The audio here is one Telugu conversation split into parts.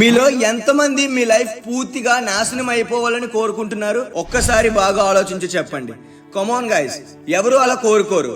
మీలో ఎంతమంది మీ లైఫ్ పూర్తిగా నాశనం అయిపోవాలని కోరుకుంటున్నారు? ఒక్కసారి బాగా ఆలోచించి చెప్పండి. కమాన్ గైస్, ఎవరు అలా కోరుకోరు.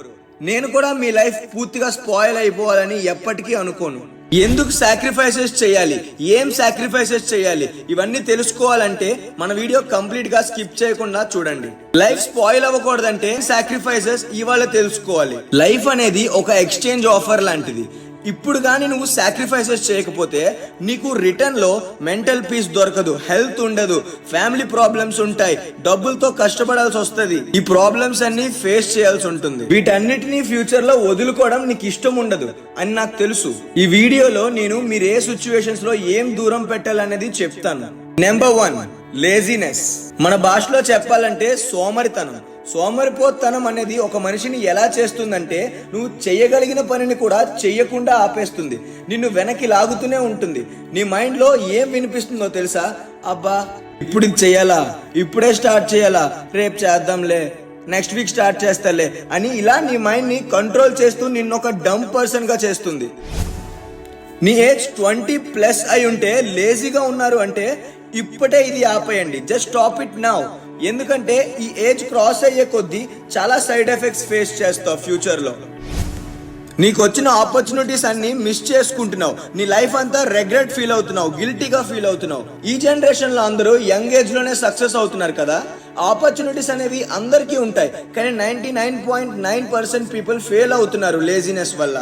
నేను కూడా మీ లైఫ్ పూర్తిగా స్పాయిల్ అయిపోవాలని ఎప్పటికీ అనుకోను. ఎందుకు సాక్రిఫైసెస్ చేయాలి, ఏం సాక్రిఫైసెస్ చేయాలి, ఇవన్నీ తెలుసుకోవాలంటే మన వీడియో కంప్లీట్ గా స్కిప్ చేయకుండా చూడండి. లైఫ్ స్పాయిల్ అవ్వకూడదంటే సాక్రిఫైసెస్ ఇవాళ తెలుసుకోవాలి. లైఫ్ అనేది ఒక ఎక్స్చేంజ్ ఆఫర్ లాంటిది. ఇప్పుడు కానీ నువ్వు సాక్రిఫైసెస్ చేయకపోతే నీకు రిటర్న్ లో మెంటల్ పీస్ దొరకదు, హెల్త్ ఉండదు, ఫ్యామిలీ ప్రాబ్లమ్స్ ఉంటాయి, డబ్బులతో కష్టపడాల్సి వస్తుంది. ఈ ప్రాబ్లమ్స్ అన్ని ఫేస్ చేయాల్సి ఉంటుంది. వీటన్నిటిని ఫ్యూచర్ లో వదులుకోవడం నీకు ఇష్టం ఉండదు అని నాకు తెలుసు. ఈ వీడియోలో నేను మీరు ఏ సిచ్యువేషన్స్ లో ఏం దూరం పెట్టాలనేది చెప్తాను. Number 1, laziness. మన భాషలో చెప్పాలంటే సోమరితనం. సోమరిపోతనం అనేది ఒక మనిషిని ఎలా చేస్తుందంటే నువ్వు చేయగలిగిన పనిని కూడా చెయ్యకుండా ఆపేస్తుంది. నిన్ను వెనక్కి లాగుతూనే ఉంటుంది. నీ మైండ్ లో ఏం వినిపిస్తుందో తెలుసా? అబ్బా ఇప్పుడు ఇది చెయ్యాలా, ఇప్పుడే స్టార్ట్ చేయాలా, రేపు చేద్దాంలే, నెక్స్ట్ వీక్ స్టార్ట్ చేస్తాలే అని ఇలా నీ మైండ్ ని కంట్రోల్ చేస్తూ నిన్ను ఒక డమ్ పర్సన్ గా చేస్తుంది. నీ ఏజ్ 20+ అయి ఉంటే లేజీగా ఉన్నారు అంటే ఇప్పుడే ఇది ఆపేయండి. Just stop it now. ఎందుకంటే ఈ ఏజ్ క్రాస్ అయ్యే కొద్దీ చాలా సైడ్ ఎఫెక్ట్స్ ఫేస్ చేస్తావు ఫ్యూచర్ లో. నీకు వచ్చిన ఆపర్చునిటీస్ అన్ని మిస్ చేసుకుంటున్నావు. నీ లైఫ్ అంతా రెగ్రెట్ ఫీల్ అవుతున్నావు, గిల్టీగా ఫీల్ అవుతున్నావు. ఈ జనరేషన్ లో అందరూ యంగ్ ఏజ్ లోనే సక్సెస్ అవుతున్నారు కదా. ఆపర్చునిటీస్ అనేవి అందరికీ ఉంటాయి, కానీ 99.9% పీపుల్ ఫెయిల్ అవుతున్నారు లేజినెస్ వల్ల.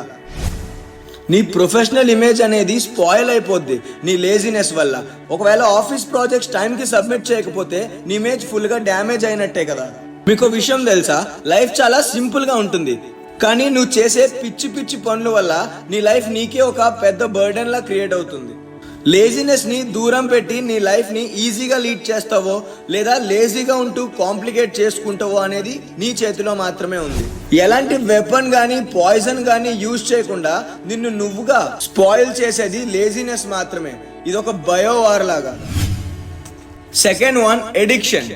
నీ ప్రొఫెషనల్ ఇమేజ్ అనేది స్పాయిల్ అయిపోద్ది నీ లేజినెస్ వల్ల. ఒకవేళ ఆఫీస్ ప్రాజెక్ట్స్ టైంకి సబ్మిట్ చేయకపోతే నీ ఇమేజ్ ఫుల్ గా డ్యామేజ్ అయినట్టే కదా. మీకు విషయం తెలుసా, లైఫ్ చాలా సింపుల్ గా ఉంటుంది, కానీ నువ్వు చేసే పిచ్చి పిచ్చి పనుల వల్ల నీ లైఫ్ నీకే ఒక పెద్ద బర్డెన్ లా క్రియేట్ అవుతుంది. లేజినెస్ ని దూరం పెట్టి నీ లైఫ్ ని ఈజీగా లీడ్ చేస్తావో లేదా లేజీగా ఉంటూ కాంప్లికేట్ చేసుకుంటావో అనేది నీ చేతిలో మాత్రమే ఉంది. ఎలాంటి వెపన్ గానీ పాయిజన్ గానీ యూజ్ చేయకుండా నిన్ను నువ్వుగా స్పాయిల్ చేసేది లేజినెస్ మాత్రమే. ఇది ఒక బయోవార్ లాగా. Second 1, addiction.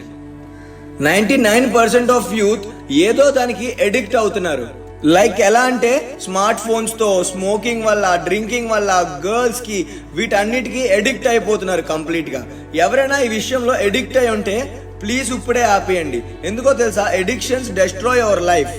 99% ఆఫ్ యూత్ ఏదో దానికి ఎడిక్ట్ అవుతున్నారు. లైక్ ఎలా అంటే స్మార్ట్ ఫోన్స్ తో, స్మోకింగ్ వల్ల, డ్రింకింగ్ వల్ల, గర్ల్స్ కి, వీటన్నిటికీ ఎడిక్ట్ అయిపోతున్నారు కంప్లీట్ గా. ఎవరైనా ఈ విషయంలో ఎడిక్ట్ అయి ఉంటే ప్లీజ్ ఇప్పుడే ఆపేయండి. ఎందుకో తెలుసా, ఎడిక్షన్స్ డెస్ట్రాయ్ అవర్ లైఫ్.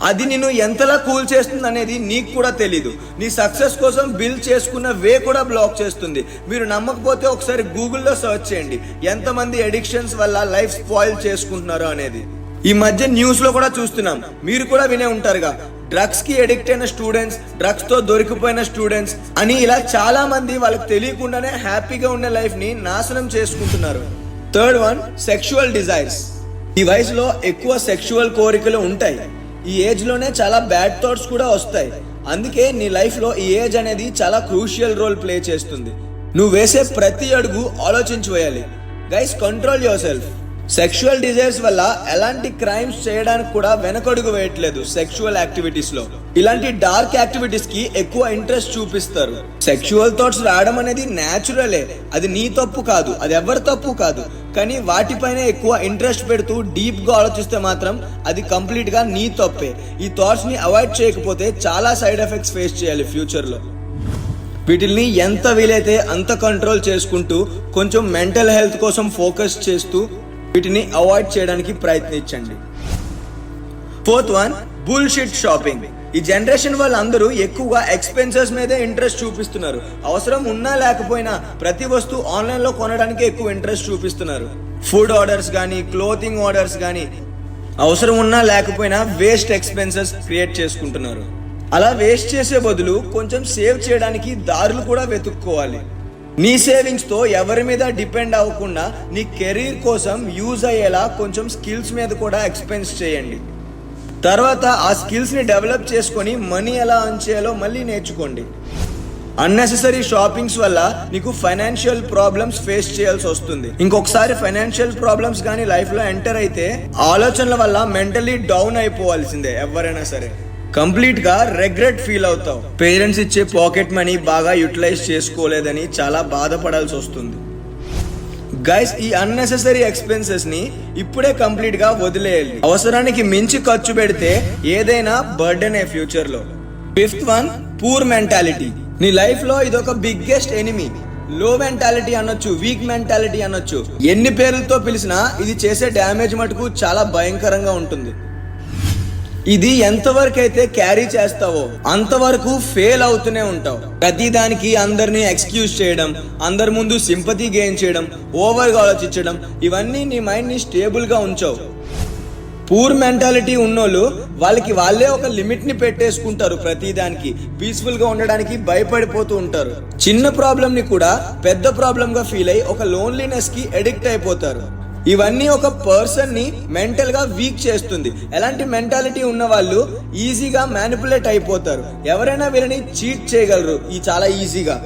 అది నిన్ను ఎంతలా కూల్ చేస్తుంది అనేది నీకు కూడా తెలీదు. నీ సక్సెస్ కోసం బిల్డ్ చేసుకున్న వే కూడా బ్లాక్ చేస్తుంది. మీరు నమ్మకపోతే ఒకసారి గూగుల్లో సర్చ్ చేయండి ఎంతమంది ఎడిక్షన్స్ వల్ల లైఫ్ స్పాయిల్ చేసుకుంటున్నారో అనేది. ఈ మధ్య న్యూస్ లో కూడా చూస్తున్నాం, మీరు కూడా వినే ఉంటారుగా, డ్రగ్స్ కి ఎడిక్ట్ అయిన స్టూడెంట్స్, డ్రగ్స్ తో దొరికిపోయిన స్టూడెంట్స్ అని ఇలా చాలా మంది వాళ్ళకి తెలియకుండానే హ్యాపీగా ఉన్న లైఫ్ ని నాశనం చేసుకుంటున్నారు. Third 1, sexual desires. ఈ వయసులో ఎక్కువ సెక్షువల్ కోరికలు ఉంటాయి. ఈ ఏజ్ లోనే చాలా బ్యాడ్ థాట్స్ కూడా వస్తాయి. అందుకే నీ లైఫ్ లో ఈ ఏజ్ అనేది చాలా క్రూషియల్ రోల్ ప్లే చేస్తుంది. నువ్వు వేసే ప్రతి అడుగు ఆలోచించి వేయాలి. Guys, control your self. Sexual desires వల్ల ఎలాంటి క్రైమ్స్ చేయడానికి కూడా వెనకడుగు వేయట్లేదు. సెక్షువల్ యాక్టివిటీస్ లో ఇలాంటి డార్క్ యాక్టివిటీస్ కి ఎక్కువ ఇంట్రెస్ట్ చూపిస్తారు. సెక్షువల్ థాట్స్ రావడం అనేది న్యాచురలే, అది నీ తప్పు కాదు, అది ఎవరి తప్పు కాదు. కానీ వాటిపైన ఎక్కువ ఇంట్రెస్ట్ పెడుతూ డీప్ గా ఆలోచిస్తే మాత్రం అది కంప్లీట్ గా నీ తప్పే. ఈ థాట్స్ ని అవాయిడ్ చేయకపోతే చాలా సైడ్ ఎఫెక్ట్స్ ఫేస్ చేయాలి ఫ్యూచర్ లో. వీటిని ఎంత వీలైతే అంత కంట్రోల్ చేసుకుంటూ కొంచెం మెంటల్ హెల్త్ కోసం ఫోకస్ చేస్తూ వీటిని అవాయిడ్ చేయడానికి ప్రయత్నించండి. Fourth 1, bullshit shopping. ఈ జనరేషన్ వాళ్ళందరూ ఎక్కువగా ఎక్స్పెన్సెస్ మీదే ఇంట్రెస్ట్ చూపిస్తున్నారు. అవసరం ఉన్నా లేకపోయినా ప్రతి వస్తువు ఆన్లైన్ లో కొనడానికి ఎక్కువ ఇంట్రెస్ట్ చూపిస్తున్నారు. ఫుడ్ ఆర్డర్స్ కానీ, క్లోతింగ్ ఆర్డర్స్ కానీ, అవసరం ఉన్నా లేకపోయినా వేస్ట్ ఎక్స్పెన్సెస్ క్రియేట్ చేసుకుంటున్నారు. అలా వేస్ట్ చేసే బదులు కొంచెం సేవ్ చేయడానికి దారులు కూడా వెతుక్కోవాలి. నీ సేవింగ్స్ తో ఎవరి మీద డిపెండ్ అవ్వకుండా నీ కెరీర్ కోసం యూజ్ అయ్యేలా కొంచెం స్కిల్స్ మీద కూడా ఎక్స్పెన్స్ చేయండి. తర్వాత ఆ స్కిల్స్ ని డెవలప్ చేసుకొని మనీ ఎలా ఎర్న్ చేయాలో మళ్ళీ నేర్చుకోండి. అన్నెసెసరీ షాపింగ్స్ వల్ల నీకు ఫైనాన్షియల్ ప్రాబ్లమ్స్ ఫేస్ చేయాల్సి వస్తుంది. ఇంకొకసారి ఫైనాన్షియల్ ప్రాబ్లమ్స్ కానీ లైఫ్ లో ఎంటర్ అయితే ఆలోచనల వల్ల మెంటలీ డౌన్ అయిపోవాల్సిందే ఎవరైనా సరే. కంప్లీట్ గా రెగ్రెట్ ఫీల్ అవుతావు. పేరెంట్స్ ఇచ్చే పాకెట్ మనీ బాగా యూటిలైజ్ చేసుకోలేదని చాలా బాధపడాల్సి వస్తుంది. గైస్, ఈ అన్నెసెసరీ ఎక్స్పెన్సెస్ ని ఇప్పుడే కంప్లీట్ గా వదిలేయాలి. అవసరానికి మించి ఖర్చు పెడితే ఏదైనా బర్డెన్ ఫ్యూచర్ లో. Fifth 1, poor mentality. నీ లైఫ్ లో ఇదొక బిగ్గెస్ట్ ఎనిమీ. లో మెంటాలిటీ అనొచ్చు, వీక్ మెంటాలిటీ అనొచ్చు. ఎన్ని పేర్లతో పిలిచినా ఇది చేసే డ్యామేజ్ మటుకు చాలా భయంకరంగా ఉంటుంది. ఇది ఎంతవరకు అయితే క్యారీ చేస్తావో అంతవరకు ఫెయిల్ అవుతూనే ఉంటావు. ప్రతి దానికి అందరినీ ఎక్స్క్యూజ్ చేయడం, అందరి ముందు సింపతి గెయిన్ చేయడం, ఓవర్గా ఆలోచించడం, ఇవన్నీ నీ మైండ్ ని స్టేబుల్ గా ఉంచవు. పూర్ మెంటాలిటీ ఉన్నోళ్ళు వాళ్ళకి వాళ్ళే ఒక లిమిట్ ని పెట్టేసుకుంటారు. ప్రతి దానికి పీస్ఫుల్ గా ఉండడానికి భయపడిపోతూ ఉంటారు. చిన్న ప్రాబ్లం ని కూడా పెద్ద ప్రాబ్లం గా ఫీల్ అయ్యి ఒక లోన్లీనెస్ కి అడిక్ట్ అయిపోతారు. ఇవన్నీ ఒక పర్సన్ ని మెంటల్ గా వీక్ చేస్తుంది. ఎలాంటి మెంటాలిటీ ఉన్న వాళ్ళు ఈజీగా మ్యానిపులేట్ అయిపోతారు. ఎవరైనా వీళ్ళని చీట్ చేయగలరు చాలా ఈజీగా.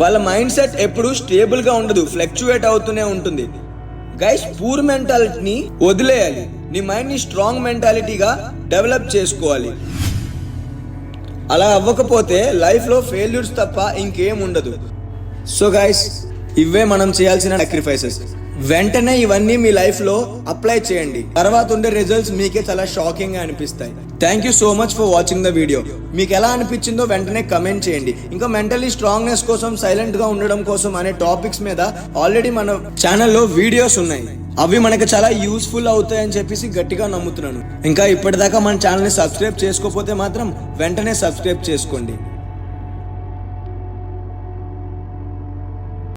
వాళ్ళ మైండ్ సెట్ ఎప్పుడు స్టేబుల్ గా ఉండదు, ఫ్లక్చువేట్ అవుతూనే ఉంటుంది. గైస్, పూర్ మెంటాలిటీని వదిలేయాలి. నీ మైండ్ ని స్ట్రాంగ్ మెంటాలిటీగా డెవలప్ చేసుకోవాలి. అలా అవ్వకపోతే లైఫ్ లో ఫెయిల్యూర్స్ తప్ప ఇంకేం ఉండదు. సో గైస్, ఇవే మనం చేయాల్సిన సాక్రిఫైసెస్. వెంటనే ఇవన్నీ మీ లైఫ్ లో అప్లై చేయండి. తర్వాత ఉండే రిజల్ట్స్ మీకే చాలా షాకింగ్ గా అనిపిస్తాయి. Thank you so much for watching the video. మీకు ఎలా అనిపించిందో వెంటనే కమెంట్ చేయండి. ఇంకా మెంటలీ స్ట్రాంగ్నెస్ కోసం, సైలెంట్ గా ఉండడం కోసం అనే టాపిక్స్ మీద ఆల్రెడీ మన ఛానల్లో వీడియోస్ ఉన్నాయి. అవి మనకు చాలా యూస్ఫుల్ అవుతాయని చెప్పేసి గట్టిగా నమ్ముతున్నాను. ఇంకా ఇప్పటిదాకా మన ఛానల్ ని సబ్స్క్రైబ్ చేసుకోకపోతే మాత్రం వెంటనే సబ్స్క్రైబ్ చేసుకోండి.